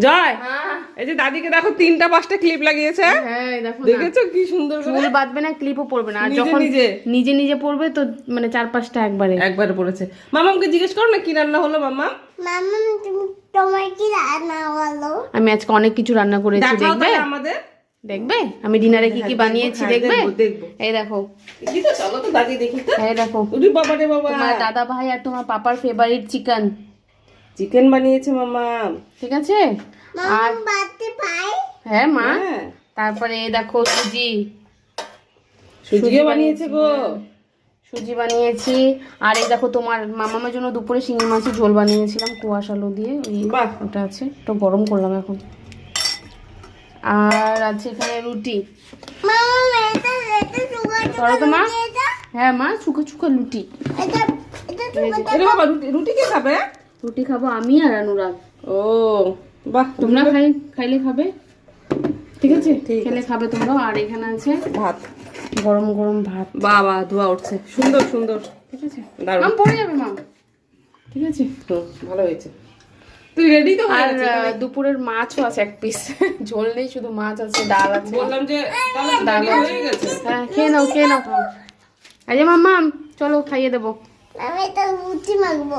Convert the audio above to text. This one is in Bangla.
জয়, এই যে দাদিকে দেখো 3টা 5টা ক্লিপ লাগিয়েছে। হ্যাঁ দেখো, দেখেছো কি সুন্দর করে? চুল বাঁধবে না, ক্লিপও পরবে না, আর যখন নিজে নিজে পরবে তো মানে 4-5টা একবারে পড়েছে। মামামকে জিজ্ঞেস করো না কি রান্না হলো। মামাম, তোমার কি রান্না হলো? আমি আজকে অনেক কিছু রান্না করেছি, দেখবে? আমাদের দেখবে আমি ডিনারে কি কি বানিয়েছি, দেখবে? এই দেখো, চলো তো দাদি দেখি তো। এই দেখো, বাবা রে বাবা, তোমার দাদা ভাই আর তোমার পাপার ফেভারিট চিকেন বানিয়েছে মামা। ঠিক আছে? আর বাড়তে পাই? হ্যাঁ মা, তারপরে এই দেখো সুজিও বানিয়েছে গো, সুজি বানিয়েছি। আর এই দেখো তোমার মামামের জন্য দুপুরে শিঙি মাছের ঝোল বানিয়েছিলাম কুয়াশ আলু দিয়ে, ওটা আছে, তো গরম করলাম এখন। আর আছে এখানে রুটি। হ্যাঁ মা, শুকা শুকা রুটি। রুটি কে খাবে? রুটি খাবো আমি আর অনুরাগ। ও বাহ, তোমরা খাইলে খাবে, ঠিক আছে? খেলে খাবে তোমরা। আর এখানে আছে ভাত, গরম গরম ভাত। বাবা ধোয়া উঠছে, সুন্দর সুন্দর, ঠিক আছে? মাম পড়ে যাবে মাম, ঠিক আছে? ভালো হয়েছে। তুই রেডি তো? আর দুপুরের মাছও আছে 1 পিস, ঝোল নেই, শুধু মাছ আছে, ডাল আছে। বললাম যে ডাল হয়ে গেছে। হ্যাঁ খেয়ে নাও, খেয়ে নাও। আরে মাম্মা চলো খাইয়ে দেবো। আমি তো রুটি মাখবো।